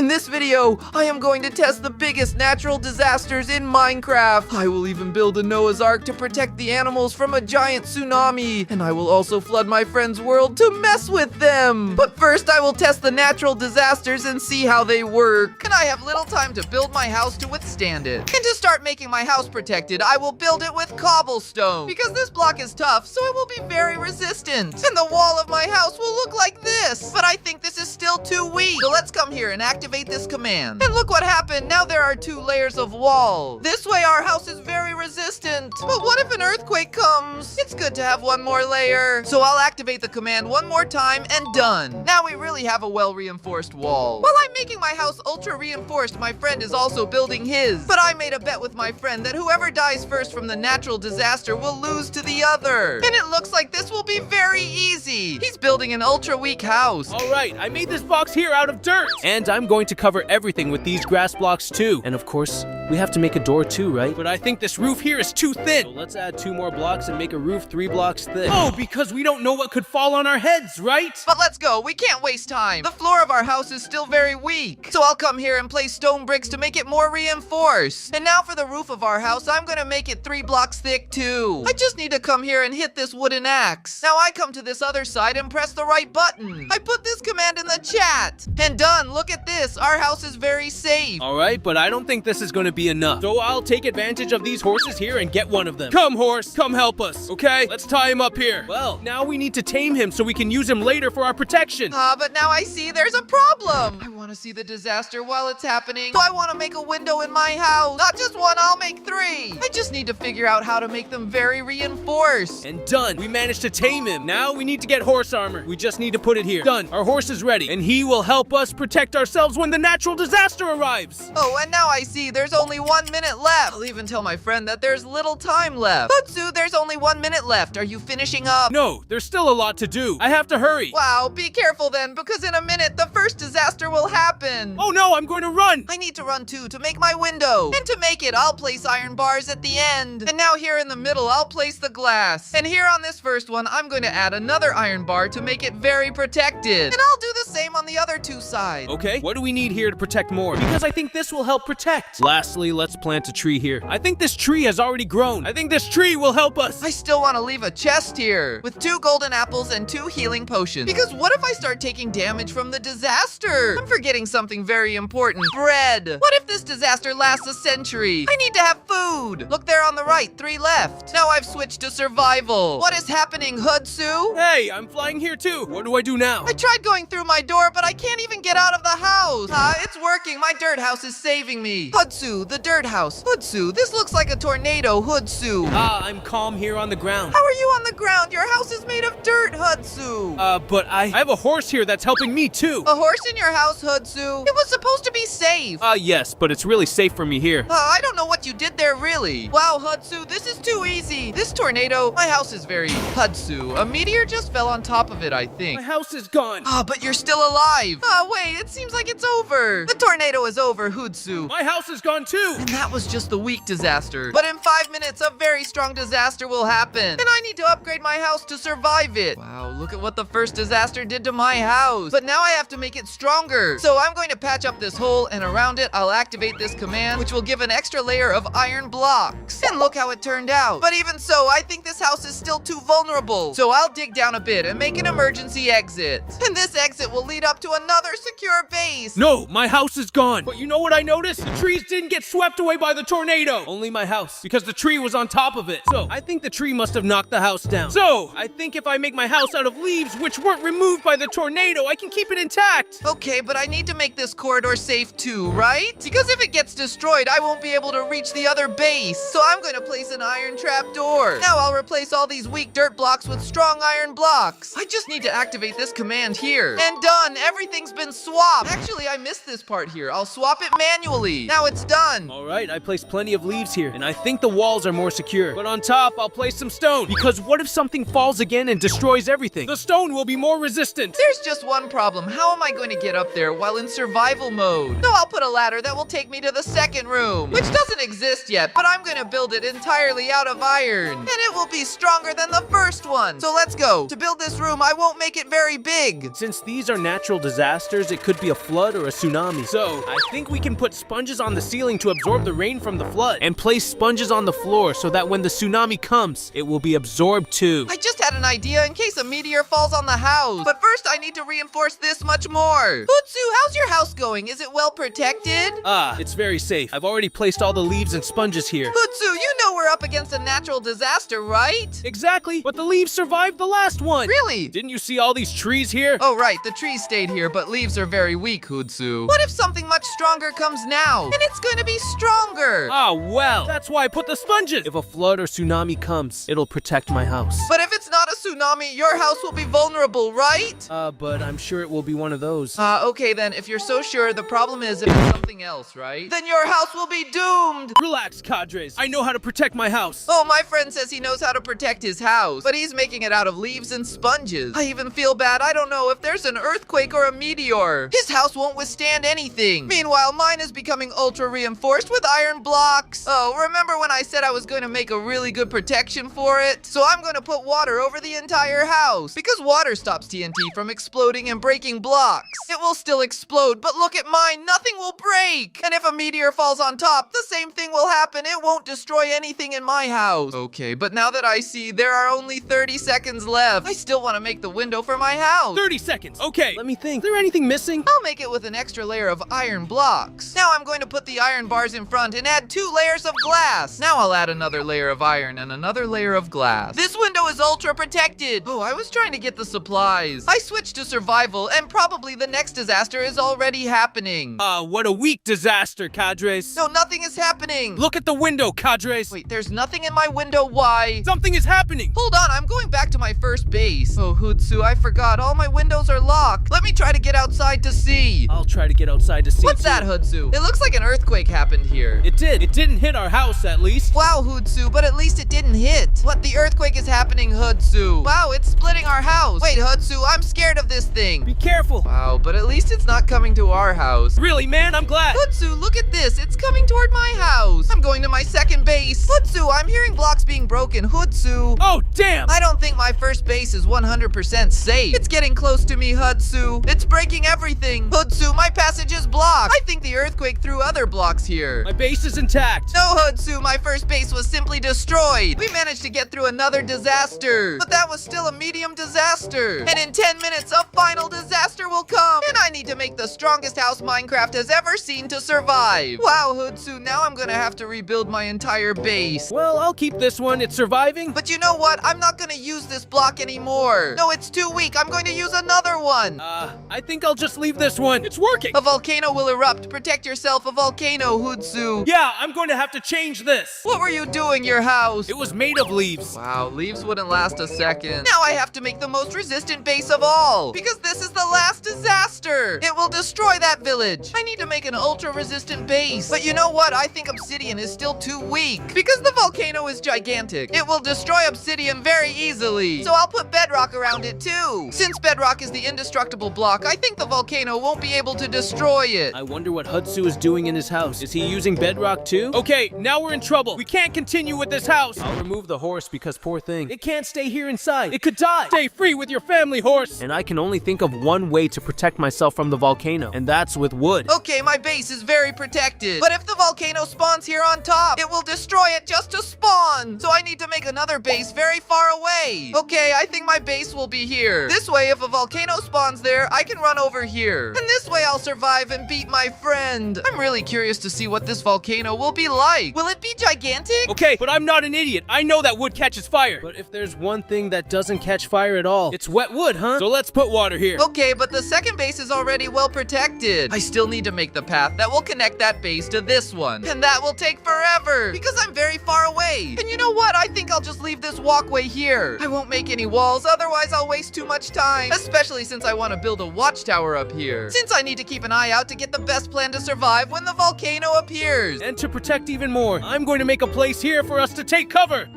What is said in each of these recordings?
In this video, I am going to test the biggest natural disasters in Minecraft. I will even build a Noah's Ark to protect the animals from a giant tsunami. And I will also flood my friend's world to mess with them. But first, I will test the natural disasters and see how they work. And I have little time to build my house to withstand it. And to start making my house protected, I will build it with cobblestone. Because this block is tough, so it will be very resistant. And the wall of my house will look like this. But I think this is still too weak. So let's come here and activate this command. And look what happened. Now there are 2 layers of wall. This way our house is very resistant. But what if an earthquake comes? It's good to have 1 more layer. So I'll activate the command 1 more time and done. Now we really have a well-reinforced wall. While I'm making my house ultra-reinforced, my friend is also building his. But I made a bet with my friend that whoever dies first from the natural disaster will lose to the other. And it looks like this will be very easy. He's building an ultra-weak house. All right, I made this box here out of dirt. And I'm going to cover everything with these grass blocks too. And of course, we have to make a door too, right? But I think this roof here is too thin. So let's add 2 more blocks and make a roof 3 blocks thick. Oh, because we don't know what could fall on our heads, right? But let's go. We can't waste time. The floor of our house is still very weak. So I'll come here and place stone bricks to make it more reinforced. And now for the roof of our house, I'm going to make it 3 blocks thick too. I just need to come here and hit this wooden axe. Now I come to this other side and press the right button. I put this command in the chat. And done. Look at this. Our house is very safe. All right, but I don't think this is going to be enough. So I'll take advantage of these horses here and get one of them. Come, horse. Come help us, okay? Let's tie him up here. Well, now we need to tame him so we can use him later for our protection. But now I see there's a problem. I want to see the disaster while it's happening. So I want to make a window in my house. Not just 1, I'll make 3. I just need to figure out how to make them very reinforced. And done. We managed to tame him. Now we need to get horse armor. We just need to put it here. Done. Our horse is ready. And he will help us protect ourselves when the natural disaster arrives. Oh, and now I see there's only 1 minute left. I'll even tell my friend that there's little time left. Hutsu, there's only 1 minute left. Are you finishing up? No, there's still a lot to do. I have to hurry. Wow, be careful then, because in a minute, the first disaster will happen. Oh no, I'm going to run. I need to run too to make my window. And to make it, I'll place iron bars at the end. And now here in the middle, I'll place the glass. And here on this first one, I'm going to add another iron bar to make it very protected. And I'll do the same on the other 2 sides. Okay, what do we need here to protect more? Because I think this will help protect. Lastly, let's plant a tree here. I think this tree has already grown. I think this tree will help us. I still want to leave a chest here with 2 golden apples and 2 healing potions. Because what if I start taking damage from the disaster? I'm forgetting something very important. Bread. What if this disaster lasts a century? I need to have food. Look there on the right, 3 left. Now I've switched to survival. What is happening, Hudsu? Hey, I'm flying here too. What do I do now? I tried going through my door, but I can't even get out of the house. It's working. My dirt house is saving me. Hudsu, the dirt house. Hudsu, this looks like a tornado, Hudsu. I'm calm here on the ground. How are you on the ground? Your house is made of dirt, Hudsu. But I have a horse here that's helping me too. A horse in your house, Hudsu? It was supposed to be safe. Yes, but it's really safe for me here. I don't know what you did there, really. Wow, Hudsu, this is too easy. This tornado, my house is very... Hudsu, a meteor just fell on top of it, I think. My house is gone. But you're still alive. Wait, it seems like it's over. The tornado is over, Hudsu. My house is gone too. And that was just the weak disaster. But in 5 minutes, a very strong disaster will happen. And I need to upgrade my house to survive it. Wow, look at what the first disaster did to my house. But now I have to make it stronger. So I'm going to patch up this hole, and around it, I'll activate this command, which will give an extra layer of iron blocks. And look how it turned out. But even so, I think this house is still too vulnerable. So I'll dig down a bit and make an emergency exit. And this exit will lead up to another secure base. No, my house is gone. But you know what I noticed? The trees didn't get swept away by the tornado. Only my house, because the tree was on top of it. So I think the tree must have knocked the house down. So I think if I make my house out of leaves, which weren't removed by the tornado, I can keep it intact. Okay, but I need to make this corridor safe too, right? Because if it gets destroyed, I won't be able to reach the other base. So I'm going to place an iron trap door. Now I'll replace all these weak dirt blocks with strong iron blocks. I just need to activate this command here. And done. Everything's been swapped. Actually, I missed this part here. I'll swap it manually. Now it's done. All right, I placed plenty of leaves here, and I think the walls are more secure. But on top, I'll place some stone, because what if something falls again and destroys everything? The stone will be more resistant. There's just one problem. How am I going to get up there while in survival mode? So I'll put a ladder that will take me to the second room, which doesn't exist yet, but I'm going to build it entirely out of iron, and it will be stronger than the first one. So let's go. To build this room, I won't make it very big. Since these are natural disasters, it could be a flood or a tsunami. So, I think we can put sponges on the ceiling to absorb the rain from the flood, and place sponges on the floor so that when the tsunami comes, it will be absorbed too. I just had an idea in case a meteor falls on the house. But first, I need to reinforce this much more. Hutsu, how's your house going? Is it well protected? It's very safe. I've already placed all the leaves and sponges here. Hutsu, you know we're up against a natural disaster, right? Exactly, but the leaves survived the last one. Really? Didn't you see all these trees here? Oh, right, the trees stayed here, but leaves are very weak, Hutsu. What if something much stronger comes now? And it's going to be stronger. Well, that's why I put the sponges. If a flood or tsunami comes, it'll protect my house. But if it's not a tsunami, your house will be vulnerable, right? But I'm sure it will be one of those. Okay then, if you're so sure, the problem is if it's something else, right? Then your house will be doomed! Relax, cadres. I know how to protect my house. Oh, my friend says he knows how to protect his house, but he's making it out of leaves and sponges. I even feel bad. I don't know if there's an earthquake or a meteor. His house won't withstand anything. Meanwhile, mine is becoming ultra reinforced with iron blocks. Oh, remember when I said I was going to make a really good protection for it? So I'm going to put water over the entire house, because water stops TNT from exploding and breaking blocks. It will still explode, but look at mine, nothing will break. And if a meteor falls on top, the same thing will happen. It won't destroy anything in my house. Okay, but now that I see there are only 30 seconds left, I still want to make the window for my house. 30 seconds. Okay, let me think. Is there anything missing? I'll make it with an extra layer of iron blocks. Now I'm going to put the iron bars in front and add 2 layers of glass. Now I'll add another layer of iron and another layer of glass. This window is ultra protected. Oh, I was trying to get the supplies. I switched to survival, and probably the next disaster is already happening. What a weak disaster, cadres. No, nothing is happening. Look at the window, cadres. Wait, there's nothing in my window. Why? Something is happening. Hold on, I'm going back to my first base. Oh, Hutsu, I forgot. All my windows are locked. Let me try to get outside to see. I'll try to get outside to see. What's that, Hutsu? It looks like an earthquake happened here. It did. It didn't hit our house, at least. Wow, Hutsu, but at least it didn't hit. What, the earthquake is happening, Hutsu? Wow, it's splitting our house. Wait, Hutsu, I'm scared of this thing. Be careful. Wow, but at least it's not coming to our house. Really, man, I'm glad. Hutsu, look at this. It's coming toward my house. I'm going to my second base. Hutsu, I'm hearing blocks being broken. Hutsu. Oh, damn. I don't think my first base is 100% safe. It's getting close to me, Hutsu. It's breaking everything. Hutsu, my passage is blocked. I think the earthquake threw other blocks here. My base is intact. No, Hutsu, my first base was simply destroyed. We managed to get through another disaster, but that was still a medium disaster. And in 10 minutes, a final disaster will come. And I need to make the strongest house Minecraft has ever seen to survive. Wow, Hutsu, now I'm gonna have to rebuild my entire base. Well, I'll keep this one. It's surviving. But you know what? I'm not gonna use this block anymore. No, it's too weak. I'm going to use another one. I think I'll just leave this one. It's working. A volcano will erupt. Protect yourself, a volcano, Hutsu. Yeah, I'm going to have to change this. What were you doing, your house? It was made of leaves. Wow, leaves wouldn't last a second. Now I have to make the most resistant base of all, because this is the last disaster. It will destroy that village. I need to make an ultra-resistant base. But you know what? I think obsidian is still too weak, because the volcano is gigantic. It will destroy obsidian very easily. So I'll put bedrock around it too. Since bedrock is the indestructible block, I think the volcano won't be able to destroy it. I wonder what Hutsu is doing in his house. Is he using bedrock too? Okay, now we're in trouble. We can't continue with this house. I'll remove the horse because poor thing. It can't stay here inside. It could die. Stay free with your family, horse. And I can only think of one way to protect myself from the volcano, and that's with wood. Okay, my base is very protected. But if the volcano spawns here on top, it will destroy it just to spawn. So I need to make another base very far away. Okay, I think my base will be here. This way, if a volcano spawns there, I can run over here. And this way I'll survive and beat my friend. I'm really curious to see what this volcano will be like. Will it be gigantic? Okay, but I'm not an idiot. I know that wood catches fire. But if there's one thing that doesn't catch fire at all, it's wet wood, huh? So let's put water here. Okay, but the second base is already well protected. I still need to make the path that will connect that base to this one. And that will take forever, because I'm very far away. And you know what? I think I'll just leave this walkway here. I won't make any walls, otherwise I'll waste too much time. Especially since I want to build a watchtower up here. Since I need to keep an eye out to get the best plan to survive when the volcano appears. And to protect even more, I'm going to make a place here for us to take cover.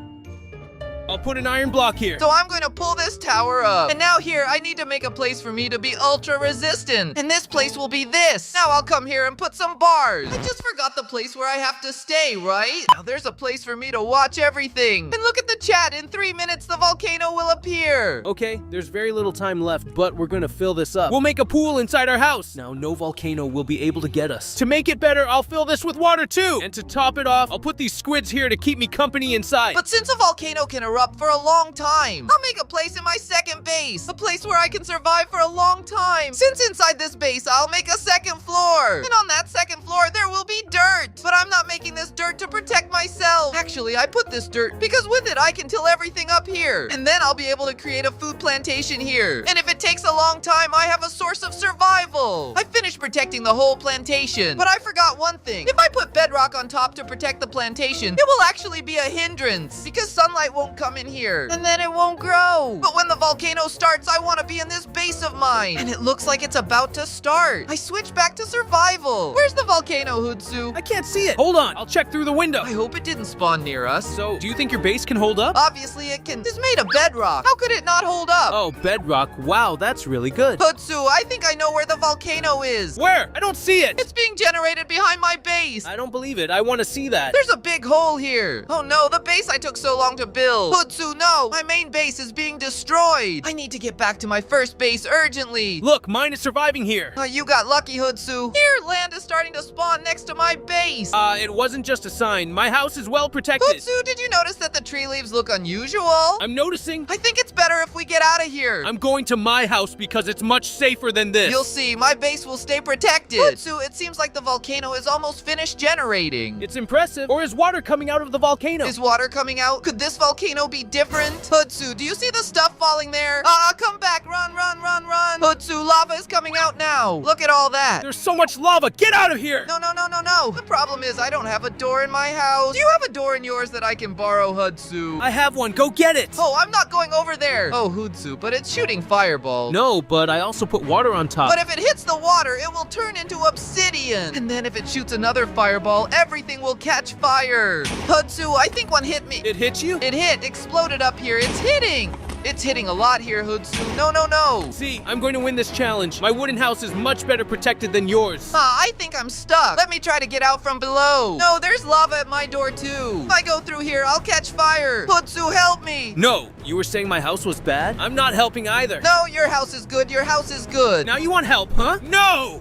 I'll put an iron block here. So I'm going to pull this tower up. And now here, I need to make a place for me to be ultra resistant. And this place will be this. Now I'll come here and put some bars. I just forgot the place where I have to stay, right? Now there's a place for me to watch everything. And look at the chat. In 3 minutes, the volcano will appear. Okay, there's very little time left, but we're gonna fill this up. We'll make a pool inside our house. Now, no volcano will be able to get us. To make it better, I'll fill this with water too. And to top it off, I'll put these squids here to keep me company inside. But since a volcano can erupt for a long time, I'll make a place in my second base. A place where I can survive for a long time. Since inside this base, I'll make a second floor. And on that second floor, there will be dirt. But I'm not making this dirt to protect myself. Actually, I put this dirt because with it, I can till everything up here. And then I'll be able to create a food plantation here. And if it takes a long time, I have a source of survival. I finished protecting the whole plantation. But I forgot one thing. If I put bedrock on top to protect the plantation, it will actually be a hindrance because sunlight won't come in here. And then it won't grow. But when the volcano starts, I want to be in this base of mine. And it looks like it's about to start. I switched back to survival. Where's the volcano, Hootsu? I can't see it. Hold on, I'll check through the window. I hope it didn't spawn near us. So, do you think your base can hold up? Obviously it can. It's made of bedrock. How could it not hold up? Oh, bedrock. Wow, that's really good. Hootsu, I think I know where the volcano is. Where? I don't see it. It's being generated behind my base. I don't believe it. I want to see that. There's a big hole here. Oh no, the base I took so long to build. Hootsu, no. My main base is being destroyed. I need to get back to my first base urgently. Look, mine is surviving here. You got lucky, Hootsu. Here, land is starting to spawn next to my base. It wasn't just a sign. My house is well protected. Hootsu, did you notice that the tree leaves look unusual? I'm noticing. I think it's better if we get out of here. I'm going to my house because it's much safer than this. You'll see, my base will stay protected. Hootsu, it seems like the volcano is almost finished generating. It's impressive. Or is water coming out of the volcano? Is water coming out? Could this volcano be different? Hootsu, do you see the stuff falling there? Come back. Run, run, run, run. Hootsu, lava is coming out now. Look at all that. There's so much lava. Get out of here. No, no, no, no, no. The problem is I don't have a door in my house. Do you have a door in yours that I can borrow, Hootsu? I have one. Go get it. Oh, I'm not going over there. Oh, Hootsu, but it's shooting fireballs. No, but I also put water on top. But if it hits the water, it will turn into obsidian. And then if it shoots another fireball, everything will catch fire. Hootsu, I think one hit me. It hit you? It hit. Exploded up here. It's hitting. It's hitting a lot here, Hootsu. No, no, no. See, I'm going to win this challenge. My wooden house is much better protected than yours. I think I'm stuck. Let me try to get out from below. No, there's lava at my door too. If I go through here, I'll catch fire. Hootsu, help me. No, you were saying my house was bad? I'm not helping either. No, your house is good. Your house is good. Now you want help, huh? No!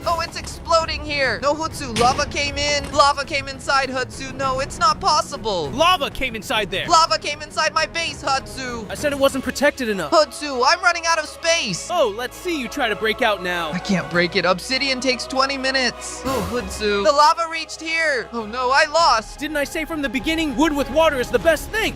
Oh, it's exploding here. No, Hootsu, lava came in. Lava came inside, Hootsu. No, it's not possible. Lava came inside there. Lava came inside my base, Hootsu. I said it wasn't protected enough. Hootsu, I'm running out of space. Oh, let's see you try to break out now. I can't break it. Obsidian takes 20 minutes. Oh, Hootsu. The lava reached here. Oh no, I lost. Didn't I say from the beginning, wood with water is the best thing?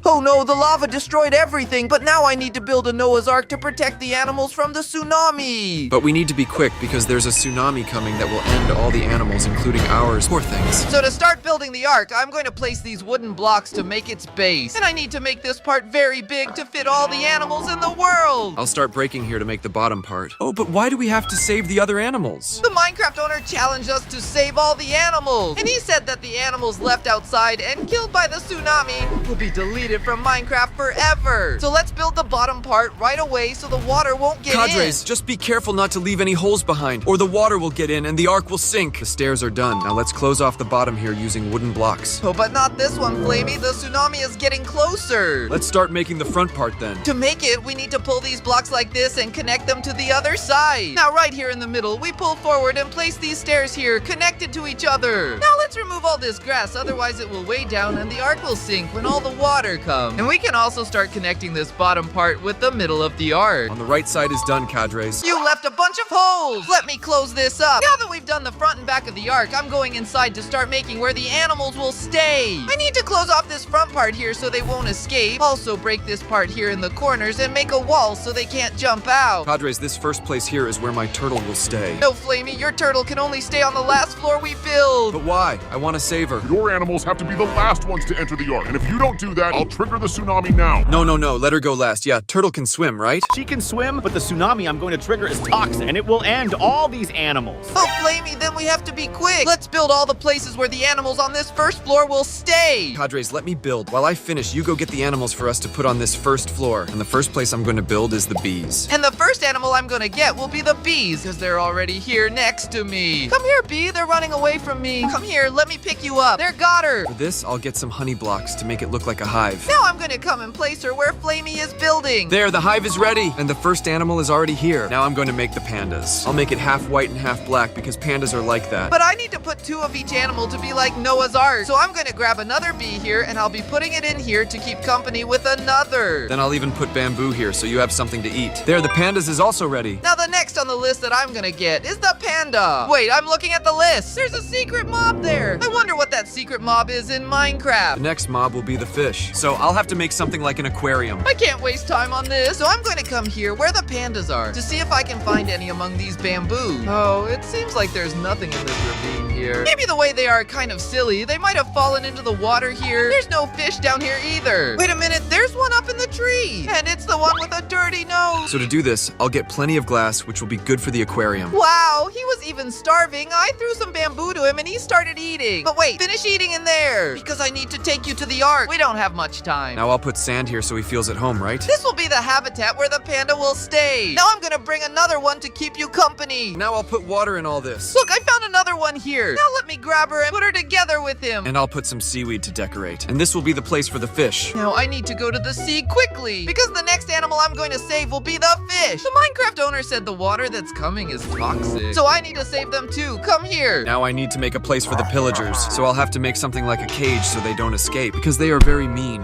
Oh no, the lava destroyed everything, but now I need to build a Noah's Ark to protect the animals from the tsunami. But we need to be quick because there's a tsunami coming that will end all the animals, including ours. Poor things. So to start building the Ark, I'm going to place these wooden blocks to make its base. And I need to make this part very big to fit all the animals in the world. I'll start breaking here to make the bottom part. Oh, but why do we have to save the other animals? The Minecraft owner challenged us to save all the animals. And he said that the animals left outside and killed by the tsunami will be deleted from Minecraft forever. So let's build the bottom part right away so the water won't get Cadres, in. just be careful not to leave any holes behind, or the water will get in and the Ark will sink. The stairs are done. Now let's close off the bottom here using wooden blocks. Oh, but not this one, Flamey. The tsunami is getting closer. Let's start making the front part then. To make it, we need to pull these blocks like this and connect them to the other side. Now, right here in the middle, we pull forward and place these stairs here, connected to each other. Now, let's remove all this grass, otherwise it will weigh down and the Ark will sink when all the water comes. And we can also start connecting this bottom part with the middle of the Ark. On the right side is done, Cadres. You left a bunch of holes! Let me close this up. Now that we've done the front and back of the Ark, I'm going inside to start making where the animals will stay. I need to close off this front part here so they won't escape. Also break this part here in the corners and make a wall so they can't jump out. Cadres, this first place here is where my turtle will stay. No, Flamey, your turtle can only stay on the last floor we build. But why? I want to save her. Your animals have to be the last ones to enter the Ark, and if you don't do that, I'll trigger the tsunami now. No, let her go last. Yeah, turtle can swim, right? She can swim, but the tsunami I'm going to trigger is toxic, and it will end all these animals. Oh, Flamey, then we have to be quick. Let's build all the places where the animals on this first floor will stay. Cadres, let me build. While I finish, you go get the animals for us to put on this first floor. And the first place I'm going to build is the bees. And the first animal I'm gonna get will be the bees, because they're already here next to me. Come here, bee, they're running away from me. Come here, let me pick you up. There, got her. For this, I'll get some honey blocks to make it look like a hive. Now I'm gonna come and place her where Flamey is building. There, the hive is ready. And the first animal is already here. Now I'm going to make the pandas. I'll make it half white and half black because pandas are like that. But I need to put 2 of each animal to be like Noah's Ark. So I'm gonna grab another bee here, and I'll be putting it in here to keep company with another. Then I'll even put bamboo here so you have something to eat. There, the pandas is also ready. Now the next on the list that I'm gonna get is the panda. Wait, I'm looking at the list. There's a secret mob there. I wonder what that secret mob is in Minecraft. The next mob will be the fish. So I'll have to make something like an aquarium. I can't waste time on this, so I'm going to come here where the pandas are to see if I can find any among these bamboo. Oh, it seems like there's nothing in this ravine here. Maybe the way they are kind of silly. They might have fallen into the water here. There's no fish down here either. Wait a minute, there's one up in the tree. And it's the one with a dirty nose. So to do this, I'll get plenty of glass, which will be good for the aquarium. Wow, he was even starving. I threw some bamboo to him and he started eating. But wait, finish eating in there, because I need to take you to the Ark. We don't have much time. Now I'll put sand here so he feels at home, right? This will be the habitat where the panda will stay. Now I'm gonna bring another one to keep you company. Now I'll put water in all this. Look, I found another one here. Now let me grab her and put her together with him. And I'll put some seaweed to decorate. And this will be the place for the fish. Now I need to go to the sea quickly, because the next animal I'm going to save will be the fish. The Minecraft owner said the water that's coming is toxic, so I need to save them too. Come here. Now I need to make a place for the pillagers, so I'll have to make something like a cage so they don't escape, because they are very mean.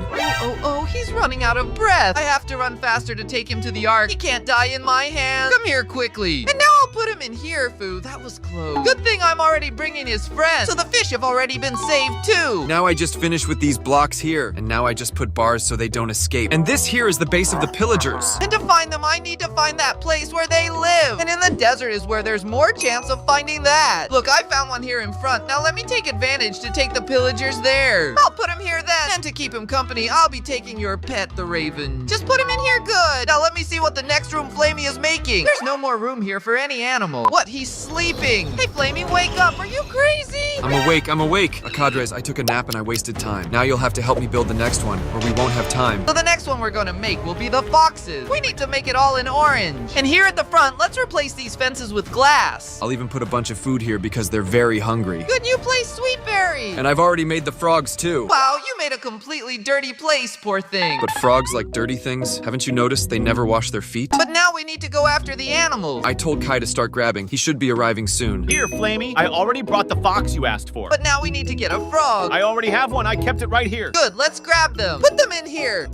Oh, he's running out of breath. I have to run faster to take him to the Ark. He can't die in my hands. Come here quickly. And now I'll put him in here, Foo. That was close. Good thing I'm already bringing his friends, so the fish have already been saved too. Now I just finished with these blocks here, and now I just put bars so they don't escape. And this here is the base of the pillagers. And to find them, I need to find that place where they live. And in the desert is where there's more chance of finding that. Look, I found one here in front. Now let me take advantage to take the pillagers there. I'll put him here then. And to keep him company, I'll be taking your pet, the raven. Just put him in here good. Now let me see what the next room Flamey is making. There's no more room here for any animal. What? He's sleeping. Hey, Flamey, wake up. Are you crazy? I'm awake. Cadres, I took a nap and I wasted time. Now you'll have to help me build the next one, or we won't have time. So the next one we're gonna make will be the foxes. We need to make it all in orange. And here at the front, let's replace these fences with glass. I'll even put a bunch of food here because they're very hungry. Good new place, Sweetberry. And I've already made the frogs too. Wow, you made a completely dirty place, poor thing. But frogs like dirty things. Haven't you noticed they never wash their feet? But now we need to go after the animals. I told Kai to start grabbing. He should be arriving soon. Here, Flamey, I already brought the fox you asked for. But now we need to get a frog. I already have one. I kept it right here. Good, let's grab them. Put them in here.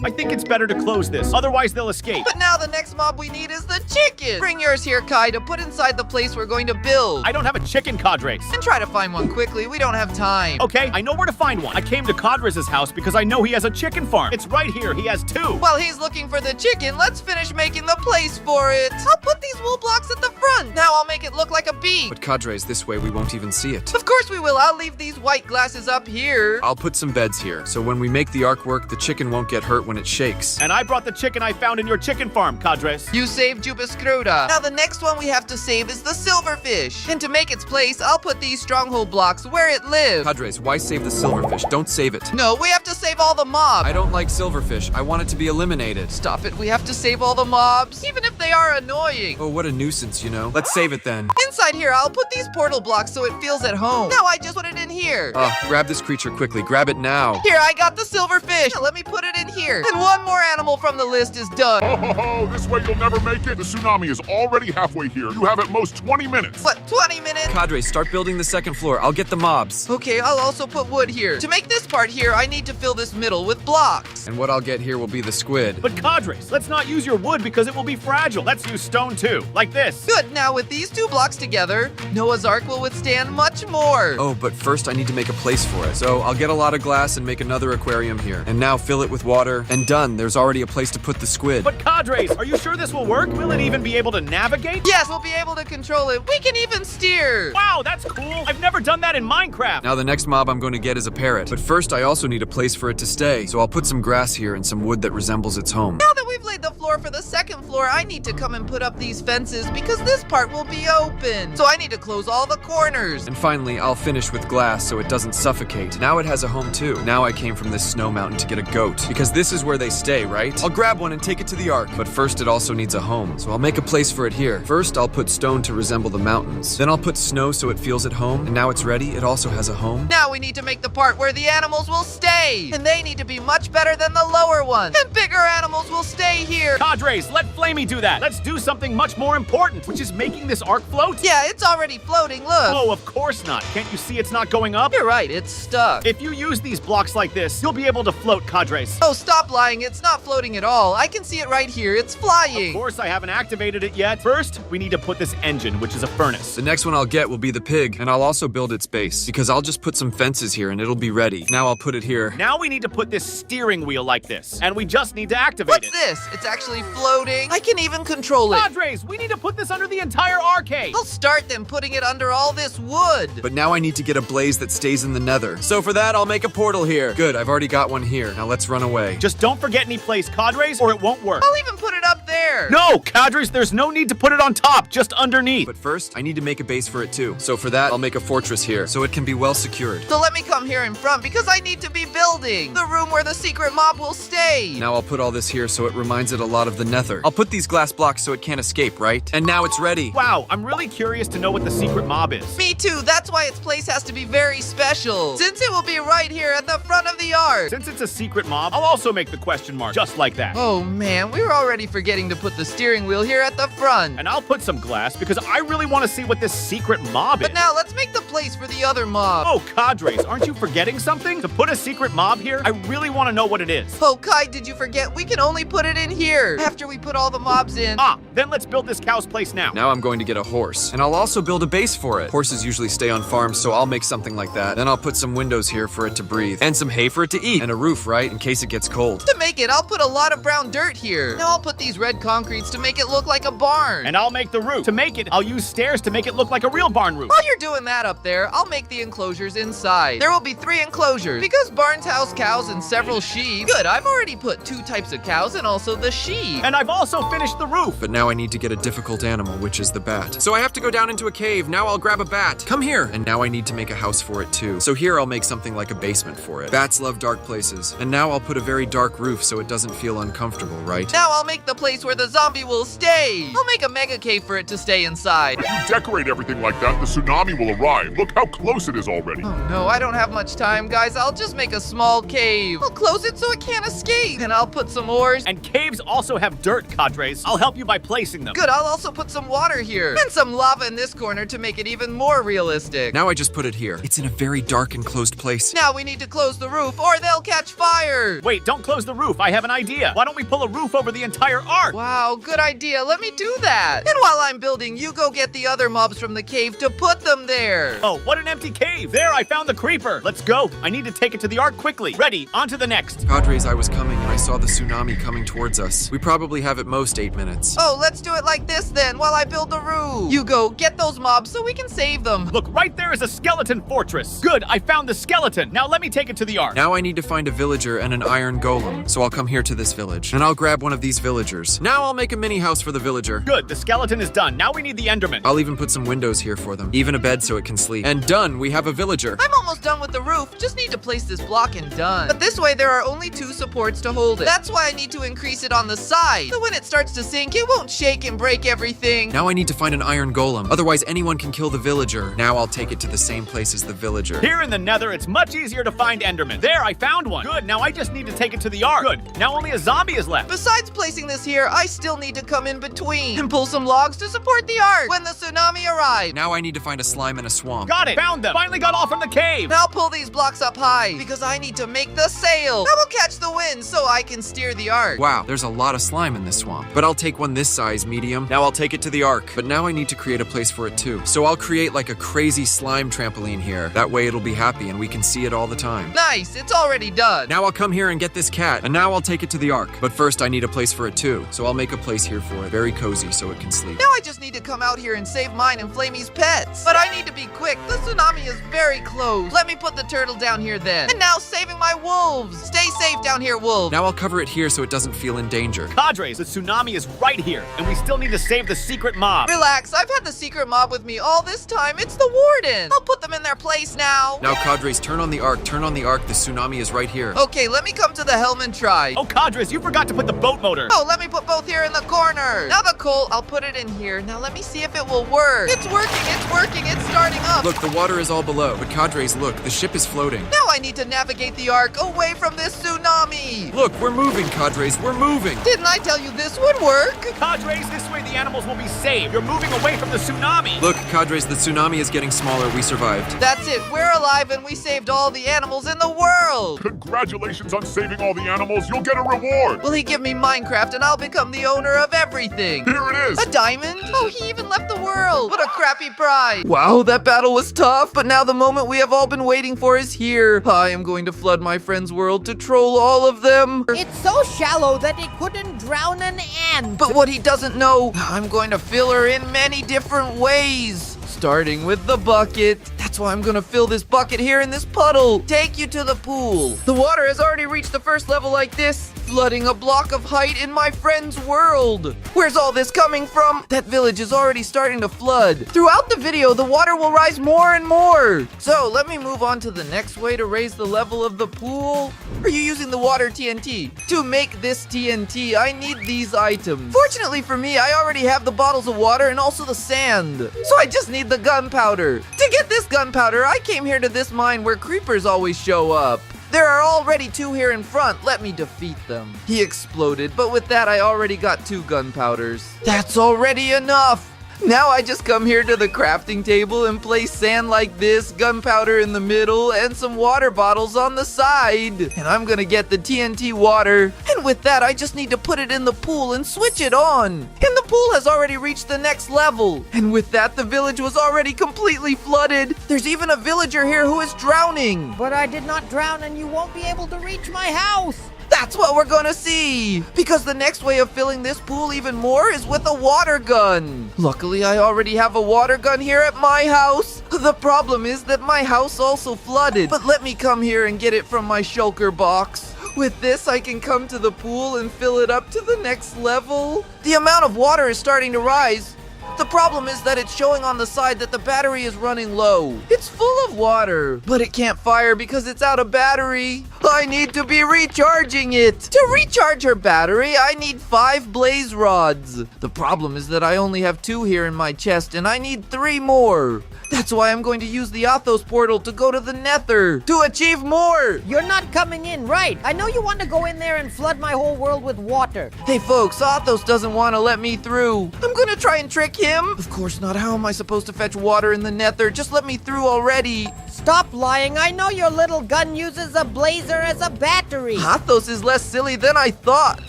I think it's better to close this, otherwise they'll escape. But now the next mob we need is the chicken. Bring yours here, Kai, to put inside the place we're going to build. I don't have a chicken, Cadres. And try to find one quickly. We don't have time. Okay, I know where to find one. I came to Cadres' house because I know he has a chicken farm. It's right here. He has 2. While he's looking for the chicken, let's finish making the place for it. I'll put these wool blocks at the front. Now I'll make it look like a beak. But Cadres, this way we won't even see it. Of course we will. I'll leave these white glasses up here. I'll put some beds here, so when we make the ark work, the chicken won't get hurt when it shakes. And I brought the chicken I found in your chicken farm, Cadres. You saved Jubascruda. Now the next one we have to save is the silverfish. And to make its place, I'll put these stronghold blocks where it lives. Cadres, why save the silverfish? Don't save it. No, we have to save all the mobs. I don't like silverfish. I want it to be eliminated. Stop it. We have to save all the mobs, even if they are annoying. Oh, what a nuisance, you know. Let's save it then. Inside here, I'll put these portal blocks so it feels at home. Now I just put it in here. Grab this creature quickly. Grab it now. Here, I got the silverfish. Now let me put it in here. And one more animal from the list is done. Oh, this way you'll never make it. The tsunami is already halfway here. You have at most 20 minutes. What, 20 minutes? Cadres, start building the second floor. I'll get the mobs. Okay, I'll also put wood here. To make this part here, I need to fill this middle with blocks. And what I'll get here will be the squid. But Cadres, let's not use your wood because it will be fragile. Let's use stone too, like this. Good, now with these 2 blocks together, Noah's Ark will withstand much more. Oh, but first I need to make a place for it. So I'll get a lot of glass and make another aquarium here. And now fill it with water. And done, there's already a place to put the squid. But Cadres, are you sure this will work? Will it even be able to navigate? Yes, we'll be able to control it. We can even steer. Wow, that's cool. I've never done that in Minecraft. Now the next mob I'm going to get is a parrot. But first I also need a place for it to stay. So I'll put some grass here and some wood that resembles its home. Now that we've laid the floor for the second floor, I need to come and put up these fences because this part will be open. So I need to close all the corners. And finally, I'll finish with glass so it doesn't suffocate. Now it has a home too. Now I came from this snow mountain to get a goat, because this is where they stay, right? I'll grab one and take it to the ark. But first it also needs a home, so I'll make a place for it here. First, I'll put stone to resemble the mountains. Then I'll put snow so it feels at home. And now it's ready, it also has a home. Now we need to make the part where the animals will stay. And they need to be much better than the lower ones. And bigger animals will stay here. Cadres, let Flamey do that. Let's do something much more important, which is making this ark float. Yeah, it's already floating, look. Oh, of course not. Can't you see it's not going up? You're right, it's stuck. If you use these blocks like this, you'll be able to float, Cadres. Oh, stop lying, it's not floating at all. I can see it right here, it's flying. Of course, I haven't activated it yet. First, we need to put this engine, which is a furnace. The next one I'll get will be the pig, and I'll also build its base, because I'll just put some fences here and it'll be ready. Now I'll put it here. Now we need to put this steering wheel like this, and we just need to activate What's it. this? It's actually floating. I can even control it. Padres, we need to put this under the entire arcade. I'll start then putting it under all this wood. But now I need to get a blaze that stays in the nether. So for that, I'll make a portal here. Good, I've already got one here. Now let's run away. Just don't forget any place, Cadres, or it won't work. I'll even put it up there. No, Cadres, there's no need to put it on top, just underneath. But first, I need to make a base for it too. So for that, I'll make a fortress here, so it can be well secured. So let me come here in front because I need to be building the room where the secret mob will stay. Now I'll put all this here so it reminds it a lot of the nether. I'll put these glass blocks so it can't escape, right? And now it's ready. Wow, I'm really curious to know what the secret mob is. Me too, that's why its place has to be very special. Since it will be right here at the front of the ark. Since it's a secret mob, I'll also make the question mark, just like that. Oh man, we were already forgetting to put the steering wheel here at the front. And I'll put some glass because I really want to see what this secret mob is. But now let's make the place for the other mob. Oh, Cadres, aren't you forgetting something? To put a secret mob here, I really want to know what it is. Oh, Kai, did you forget? We can only put it in here after we put all the mobs in. Ah, then let's build this cow's place now. Now I'm going to get a horse, and I'll also build a base for it. Horses usually stay on farms, so I'll make something like that. Then I'll put some windows here for it to breathe, and some hay for it to eat, and a roof, right, in case it gets cold. To make it, I'll put a lot of brown dirt here. Now I'll put these red concretes to make it look like a barn. And I'll make the roof. To make it, I'll use stairs to make it look like a real barn roof. While you're doing that up there, I'll make the enclosures inside. There will be 3 enclosures because barns house cows and several sheep. Good, I've already put 2 types of cows and also the sheep. And I've also finished the roof. But now I need to get a difficult animal, which is the bat. So I have to go down into a cave. Now I'll grab a bat. Come here. And now I need to make a house for it too. So here I'll make something like a basement for it. Bats love dark places. And now I'll put a very dark roof so it doesn't feel uncomfortable, right? Now I'll make the place where the zombie will stay. I'll make a mega cave for it to stay inside. If you decorate everything like that, the tsunami will arrive. Look how close it is already. Oh no, I don't have much time, guys. I'll just make a small cave. I'll close it so it can't escape. And I'll put some ores. And caves also have dirt, Cadres. I'll help you by placing them. Good, I'll also put some water here. And some lava in this corner to make it even more realistic. Now I just put it here. It's in a very dark enclosed place. Now we need to close the roof or they'll catch fire. Wait, don't close the roof. I have an idea. Why don't we pull a roof over the entire ark? Wow, good idea. Let me do that. And while I'm building, you go get the other mobs from the cave to put them there. Oh, what an empty cave. There, I found the creeper. Let's go. I need to take it to the ark quickly. Ready, on to the next. Padres, I was coming and I saw the tsunami coming towards us. We probably have at most 8 minutes. Oh, let's do it like this then while I build the roof. You go get those mobs so we can save them. Look, right there is a skeleton fortress. Good, I found the skeleton. Now let me take it to the ark. Now I need to find a villager and an iron golem. So I'll come here to this village and I'll grab one of these villagers. Now I'll make a mini house for the villager. Good, the skeleton is done. Now we need the Enderman. I'll even put some windows here for them. Even a bed so it can sleep. And done, we have a villager. I'm almost done with the roof. Just need to place this block and done. But this way there are only 2 supports to hold it. That's why I need to increase it on the side. So when it starts to sink, it won't shake and break everything. Now I need to find an iron golem. Otherwise anyone can kill the villager. Now I'll take it to the same place as the villager. Here in the nether, it's much easier to find Enderman. There, I found one. Good, now I just need to take it to the ark. Good, now only a zombie is left. Besides placing this here, I still need to come in between and pull some logs to support the ark when the tsunami arrives. Now I need to find a slime in a swamp. Got it! Found them! Finally got off from the cave! Now pull these blocks up high because I need to make the sail. I will catch the wind so I can steer the ark. Wow, there's a lot of slime in this swamp. But I'll take one this size, medium. Now I'll take it to the ark. But now I need to create a place for it too. So I'll create like a crazy slime trampoline here. That way it'll be happy and we can see it all the time. Nice, it's already done. Now I'll come here and get this cat. And now I'll take it to the ark. But first I need a place for it too. So I'll make a place here for it. Very cozy so it can sleep. Now I just need to come out here and save mine and Flamey's pets. But I need to be quick. The tsunami is very close. Let me put the turtle down here then. And now saving my wolves. Stay safe down here, wolves. Now I'll cover it here so it doesn't feel in danger. Padres, the tsunami is right here, and we still need to save the secret mob. Relax, I've had the secret mob with me all this time. It's the warden. I'll put them in their place now. Now, Cadres, turn on the ark. Turn on the ark. The tsunami is right here. Okay, let me come to the helm and try. Oh, Cadres, you forgot to put the boat motor. Oh, let me put both here in the corner. Now the coal, I'll put it in here. Now let me see if it will work. It's working, it's starting up. Look, the water is all below. But Cadres, look, the ship is floating. Now I need to navigate the ark away from this tsunami. Look, we're moving, Cadres. We're moving. Didn't I tell you this would work? Cadres, this way the animals will be saved. You're moving away from the tsunami. Look, Cadres, the tsunami is getting smaller. We survived. That's it. We're alive and we saved all the animals in the world. Congratulations on saving all the animals. You'll get a reward. Will he give me Minecraft and I'll become the owner of everything? Here it is. A diamond? Oh, he even left the world. What a crappy prize. Wow, that battle was tough, but now the moment we have all been waiting for is here. I am going to flood my friend's world to troll all of them. It's so shallow that it couldn't drown an ant. But what he doesn't know, I'm going to fill her in many different ways. Starting with the bucket. That's why I'm gonna fill this bucket here in this puddle. Take you to the pool. The water has already reached the first level like this, flooding a block of height in my friend's world. Where's all this coming from? That village is already starting to flood. Throughout the video, the water will rise more and more. So let me move on to the next way to raise the level of the pool. Are you using the water TNT? To make this TNT, I need these items. Fortunately for me, I already have the bottles of water and also the sand. So I just need the gunpowder. To get this gunpowder, I came here to this mine where creepers always show up. There are already 2 here in front. Let me defeat them. He exploded, but with that, I already got 2 gunpowders. That's already enough. Now I just come here to the crafting table and place sand like this, gunpowder in the middle, and some water bottles on the side. And I'm gonna get the TNT water. And with that, I just need to put it in the pool and switch it on. And the pool has already reached the next level. And with that, the village was already completely flooded. There's even a villager here who is drowning. But I did not drown and you won't be able to reach my house. That's what we're gonna see! Because the next way of filling this pool even more is with a water gun. Luckily, I already have a water gun here at my house. The problem is that my house also flooded. But let me come here and get it from my shulker box. With this, I can come to the pool and fill it up to the next level. The amount of water is starting to rise. The problem is that it's showing on the side that the battery is running low. It's full of water, but it can't fire because it's out of battery. I need to be recharging it. To recharge her battery, I need 5 blaze rods. The problem is that I only have 2 here in my chest and I need 3 more. That's why I'm going to use the Athos portal to go to the Nether to achieve more. You're not coming in, right? I know you want to go in there and flood my whole world with water. Hey folks, Athos doesn't want to let me through. I'm gonna try and trick him. Of course not. How am I supposed to fetch water in the Nether? Just let me through already. Stop lying. I know your little gun uses a blazer as a battery. Athos is less silly than I thought.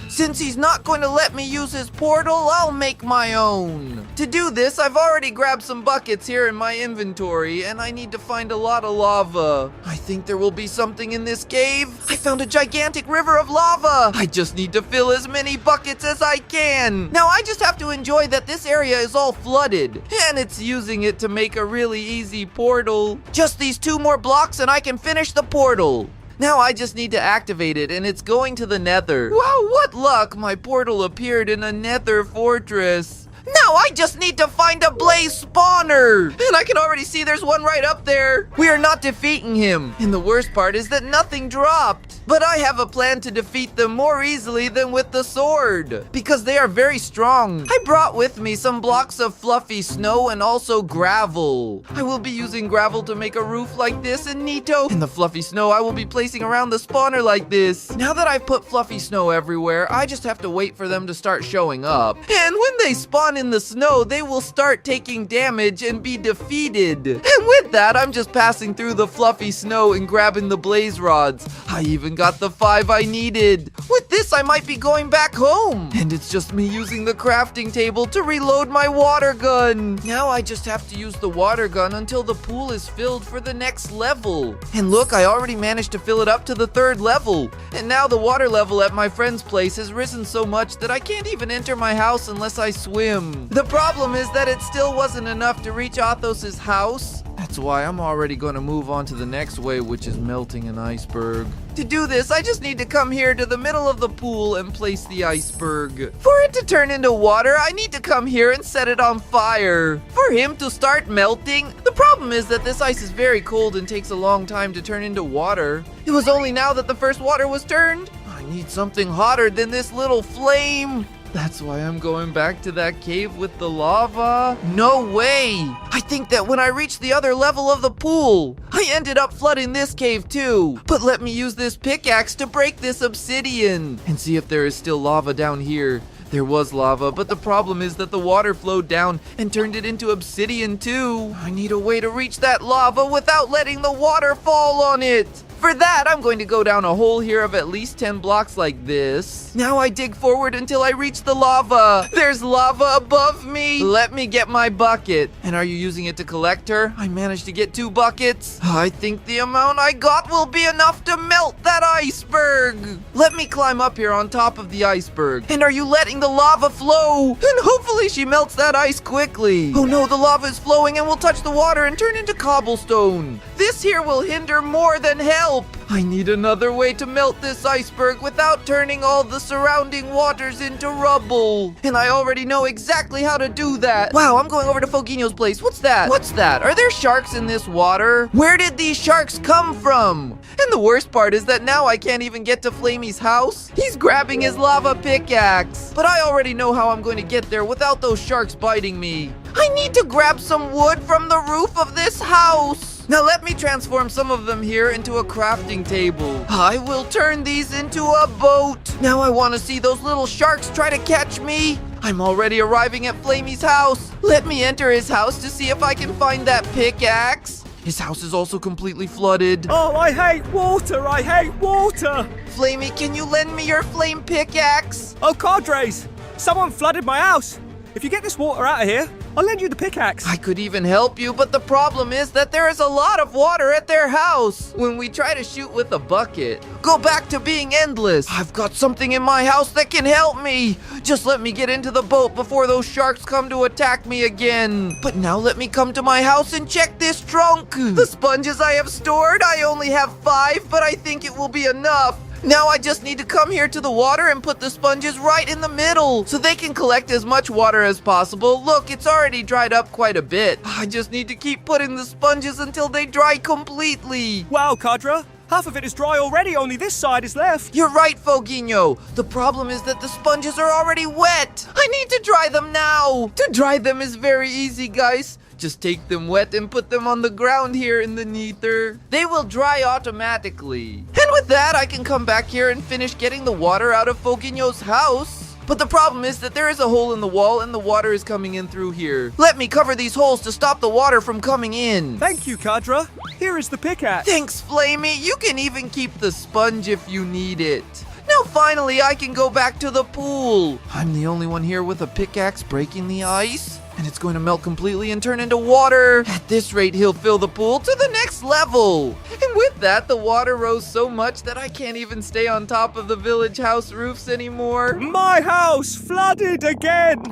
Since he's not going to let me use his portal, I'll make my own. To do this, I've already grabbed some buckets here in my inventory, and I need to find a lot of lava. I think there will be something in this cave. I found a gigantic river of lava. I just need to fill as many buckets as I can. Now I just have to enjoy that this area is all flooded, and it's using it to make a really easy portal. Just these 2 more blocks and I can finish the portal. Now I just need to activate it, and it's going to the Nether. Wow, what luck! My portal appeared in a Nether fortress. Now I just need to find a blaze a spawner. And I can already see there's one right up there. We are not defeating him. And the worst part is that nothing dropped. But I have a plan to defeat them more easily than with the sword, because they are very strong. I brought with me some blocks of fluffy snow and also gravel. I will be using gravel to make a roof like this and neato. And the fluffy snow I will be placing around the spawner like this. Now that I've put fluffy snow everywhere, I just have to wait for them to start showing up. And when they spawn in the snow, they will start taking damage and be defeated. And with that, I'm just passing through the fluffy snow and grabbing the blaze rods. I even got the 5 I needed. With this, I might be going back home. And it's just me using the crafting table to reload my water gun. Now I just have to use the water gun until the pool is filled for the next level. And look, I already managed to fill it up to the 3rd level. And now the water level at my friend's place has risen so much that I can't even enter my house unless I swim. The problem is that it still wasn't enough to reach Athos's house. That's why I'm already going to move on to the next way, which is melting an iceberg. To do this, I just need to come here to the middle of the pool and place the iceberg. For it to turn into water, I need to come here and set it on fire. For him to start melting, the problem is that this ice is very cold and takes a long time to turn into water. It was only now that the first water was turned. I need something hotter than this little flame. That's why I'm going back to that cave with the lava. No way! I think that when I reached the other level of the pool, I ended up flooding this cave too. But let me use this pickaxe to break this obsidian and see if there is still lava down here. There was lava, but the problem is that the water flowed down and turned it into obsidian too. I need a way to reach that lava without letting the water fall on it. For that, I'm going to go down a hole here of at least 10 blocks like this. Now I dig forward until I reach the lava. There's lava above me. Let me get my bucket. And are you using it to collect her? I managed to get 2 buckets. I think the amount I got will be enough to melt that iceberg. Let me climb up here on top of the iceberg. And are you letting the lava flow? And hopefully she melts that ice quickly. Oh no, the lava is flowing and will touch the water and turn into cobblestone. This here will hinder more than help. I need another way to melt this iceberg without turning all the surrounding waters into rubble. And I already know exactly how to do that. Wow, I'm going over to Volcano's place. What's that? What's that? Are there sharks in this water? Where did these sharks come from? And the worst part is that now I can't even get to Flamey's house. He's grabbing his lava pickaxe. But I already know how I'm going to get there without those sharks biting me. I need to grab some wood from the roof of this house. Now let me transform some of them here into a crafting table. I will turn these into a boat. Now I want to see those little sharks try to catch me. I'm already arriving at Flamey's house. Let me enter his house to see if I can find that pickaxe. His house is also completely flooded. Oh, I hate water! I hate water! Flamey, can you lend me your flame pickaxe? Oh, Cadres! Someone flooded my house! If you get this water out of here, I'll lend you the pickaxe. I could even help you, but the problem is that there is a lot of water at their house. When we try to shoot with a bucket, go back to being endless. I've got something in my house that can help me. Just let me get into the boat before those sharks come to attack me again. But now let me come to my house and check this trunk. The sponges I have stored, I only have 5, but I think it will be enough. Now I just need to come here to the water and put the sponges right in the middle so they can collect as much water as possible. Look, it's already dried up quite a bit. I just need to keep putting the sponges until they dry completely. Wow, Cadra. Half of it is dry already, only this side is left. You're right, Foguinho. The problem is that the sponges are already wet. I need to dry them now. To dry them is very easy, guys. Just take them wet and put them on the ground here in the nether. They will dry automatically. And with that, I can come back here and finish getting the water out of Foguinho's house. But the problem is that there is a hole in the wall and the water is coming in through here. Let me cover these holes to stop the water from coming in. Thank you, Cadra. Here is the pickaxe. Thanks, Flamey. You can even keep the sponge if you need it. Now finally, I can go back to the pool. I'm the only one here with a pickaxe breaking the ice. And it's going to melt completely and turn into water. At this rate, he'll fill the pool to the next level. And with that, the water rose so much that I can't even stay on top of the village house roofs anymore. My house flooded again.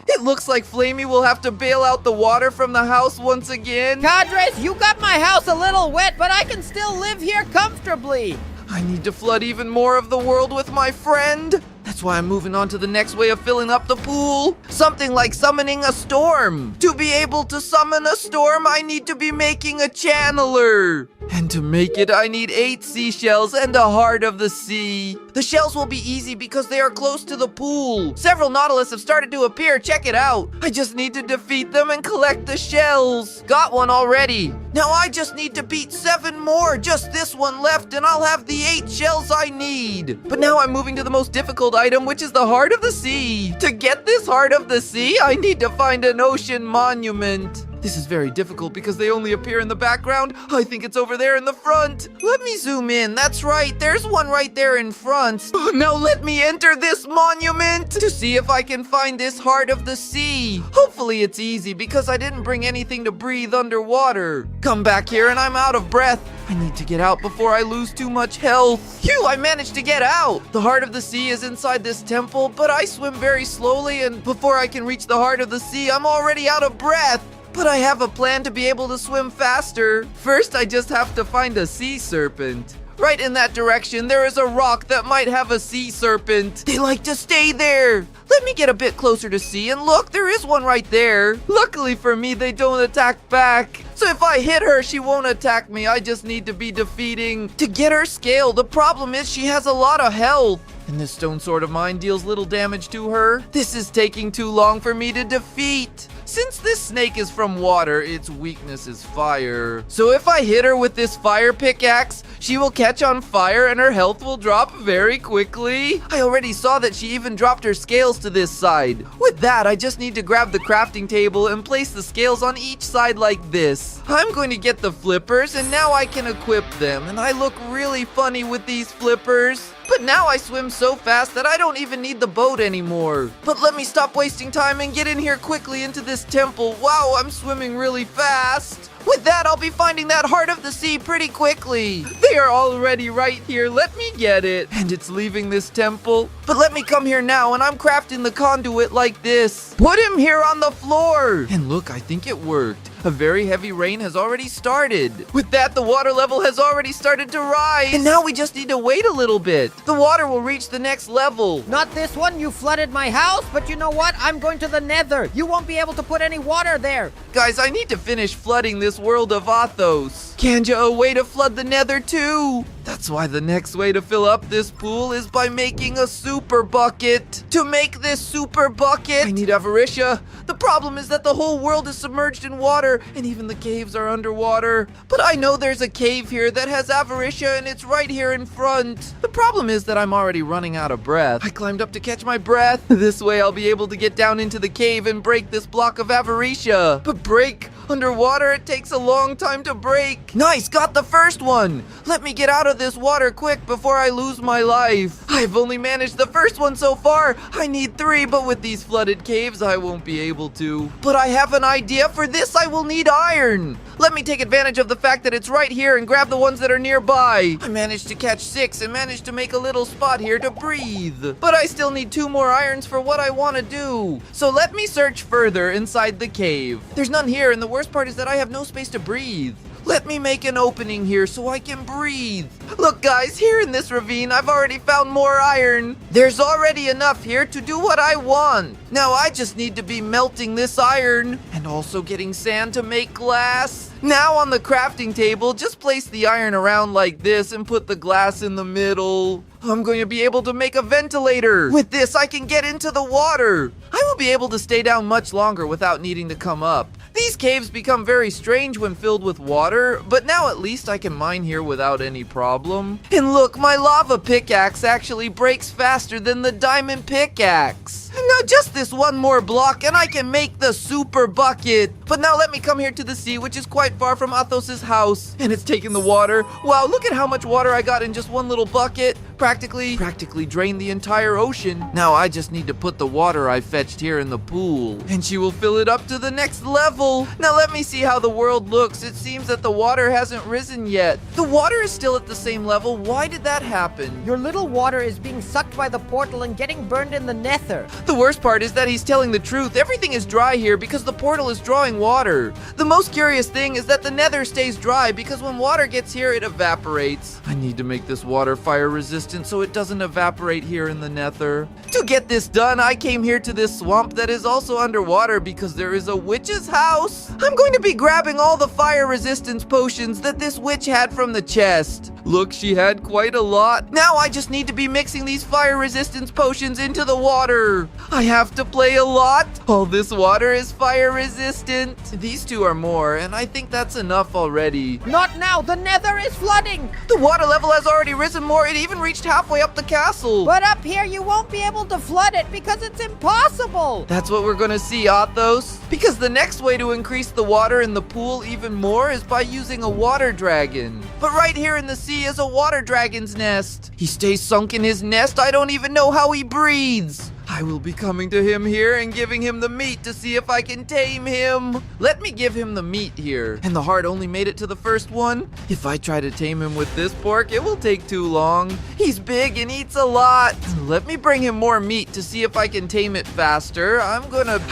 It looks like Flamey will have to bail out the water from the house once again. Cadres, you got my house a little wet, but I can still live here comfortably. I need to flood even more of the world with my friend. That's That's why I'm moving on to the next way of filling up the pool. Something like summoning a storm. To be able to summon a storm, I need to be making a channeler. And to make it, I need 8 seashells and a heart of the sea. The shells will be easy because they are close to the pool. Several nautilus have started to appear. Check it out. I just need to defeat them and collect the shells. Got one already. Now I just need to beat 7 more. Just this one left and I'll have the 8 shells I need. But now I'm moving to the most difficult item, which is the heart of the sea. To get this heart of the sea, I need to find an ocean monument. This is very difficult because they only appear in the background. I think it's over there in the front. Let me zoom in. That's right. There's one right there in front. Now let me enter this monument to see if I can find this heart of the sea. Hopefully it's easy because I didn't bring anything to breathe underwater. Come back here and I'm out of breath. I need to get out before I lose too much health. Phew, I managed to get out. The heart of the sea is inside this temple, but I swim very slowly, and before I can reach the heart of the sea, I'm already out of breath. But I have a plan to be able to swim faster. First, I just have to find a sea serpent. Right in that direction, there is a rock that might have a sea serpent. They like to stay there. Let me get a bit closer to see, and look, there is one right there. Luckily for me, they don't attack back. So if I hit her, she won't attack me. I just need to be defeating to get her scale. The problem is she has a lot of health. And this stone sword of mine deals little damage to her. This is taking too long for me to defeat. Since this snake is from water, its weakness is fire. So if I hit her with this fire pickaxe, she will catch on fire and her health will drop very quickly. I already saw that she even dropped her scales to this side. With that, I just need to grab the crafting table and place the scales on each side like this. I'm going to get the flippers and now I can equip them. And I look really funny with these flippers. But now I swim so fast that I don't even need the boat anymore. But let me stop wasting time and get in here quickly into this temple. Wow, I'm swimming really fast. With that, I'll be finding that heart of the sea pretty quickly. They are already right here. Let me get it. And it's leaving this temple. But let me come here now, and I'm crafting the conduit like this. Put him here on the floor. And look, I think it worked. A very heavy rain has already started. With that, the water level has already started to rise. And now we just need to wait a little bit. The water will reach the next level. Not this one. You flooded my house, but you know what? I'm going to the nether. You won't be able to put any water there. Guys, I need to finish flooding this world of Athos. Kanja, a way to flood the nether too. That's why the next way to fill up this pool is by making a super bucket. To make this super bucket, I need Avaricia. The problem is that the whole world is submerged in water, and even the caves are underwater. But I know there's a cave here that has Avaricia, and it's right here in front. The problem is that I'm already running out of breath. I climbed up to catch my breath. This way I'll be able to get down into the cave and break this block of Avaricia. But break underwater, it takes a long time to break. Nice, got the first one. Let me get out of this water quick before I lose my life. I've only managed the first one so far. I need 3, but with these flooded caves, I won't be able to. But I have an idea. For this, I will need iron. Let me take advantage of the fact that it's right here and grab the ones that are nearby. I managed to catch 6 and managed to make a little spot here to breathe. But I still need 2 more irons for what I want to do. So let me search further inside the cave. There's none here, and the worst part is that I have no space to breathe. Let me make an opening here so I can breathe. Look guys, here in this ravine, I've already found more iron. There's already enough here to do what I want. Now I just need to be melting this iron and also getting sand to make glass. Now on the crafting table, just place the iron around like this and put the glass in the middle. I'm going to be able to make a ventilator. With this, I can get into the water. I will be able to stay down much longer without needing to come up. These caves become very strange when filled with water, but now at least I can mine here without any problem. And look, my lava pickaxe actually breaks faster than the diamond pickaxe. And now just this one more block and I can make the super bucket. But now let me come here to the sea, which is quite far from Athos's house. And it's taking the water. Wow, look at how much water I got in just one little bucket. Practically drained the entire ocean. Now I just need to put the water I fetched here in the pool. And she will fill it up to the next level. Now let me see how the world looks. It seems that the water hasn't risen yet. The water is still at the same level. Why did that happen? Your little water is being sucked by the portal and getting burned in the nether. The worst part is that he's telling the truth. Everything is dry here because the portal is drawing water. The most curious thing is that the nether stays dry because when water gets here, it evaporates. I need to make this water fire resistant resistant so it doesn't evaporate here in the nether. To get this done, I came here to this swamp that is also underwater because there is a witch's house. I'm going to be grabbing all the fire resistance potions that this witch had from the chest. Look, she had quite a lot. Now I just need to be mixing these fire resistance potions into the water. I have to play a lot. All this water is fire resistant. These two are more, and I think that's enough already. Not now, the nether is flooding. The water level has already risen more. It even reached halfway up the castle. But up here, you won't be able to flood it because it's impossible. That's what we're gonna see, Athos. Because the next way to increase the water in the pool even more is by using a water dragon. But right here in the sea is a water dragon's nest. He stays sunk in his nest. I don't even know how he breathes. I will be coming to him here and giving him the meat to see if I can tame him. Let me give him the meat here. And the heart only made it to the first one. If I try to tame him with this pork, it will take too long. He's big and eats a lot. Let me bring him more meat to see if I can tame it faster. I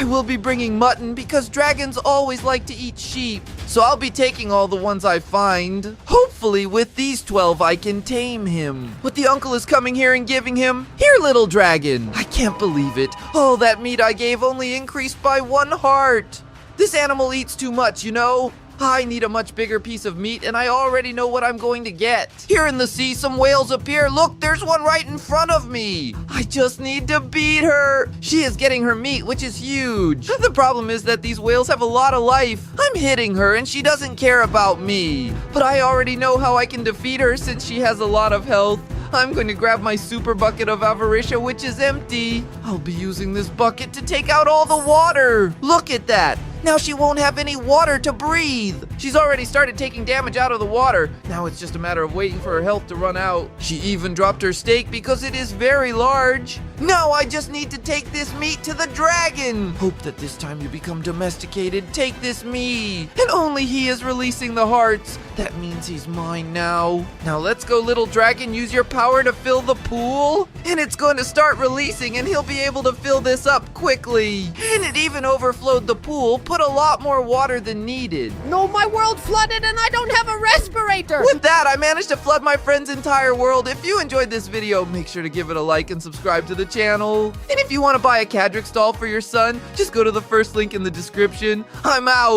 will be bringing mutton because dragons always like to eat sheep. So I'll be taking all the ones I find. Hopefully with these 12 I can tame him. But the uncle is coming here and giving him, "Here, little dragon." I can't believe it. All that meat I gave only increased by 1 heart. This animal eats too much, you know? I need a much bigger piece of meat, and I already know what I'm going to get. Here in the sea, some whales appear. Look, there's one right in front of me. I just need to beat her. She is getting her meat, which is huge. The problem is that these whales have a lot of life. I'm hitting her, and she doesn't care about me. But I already know how I can defeat her since she has a lot of health. I'm going to grab my super bucket of Avaricia, which is empty. I'll be using this bucket to take out all the water. Look at that. Now she won't have any water to breathe. She's already started taking damage out of the water. Now it's just a matter of waiting for her health to run out. She even dropped her steak because it is very large. Now I just need to take this meat to the dragon. Hope that this time you become domesticated. Take this meat. And only he is releasing the hearts. That means he's mine now. Now let's go, little dragon. Use your power to fill the pool. And it's going to start releasing, and he'll be able to fill this up quickly. And it even overflowed the pool. Put a lot more water than needed. No, my world flooded and I don't have a respirator. With that, I managed to flood my friend's entire world. If you enjoyed this video, make sure to give it a like and subscribe to the channel. And if you want to buy a Cadrix doll for your son, just go to the first link in the description. I'm out.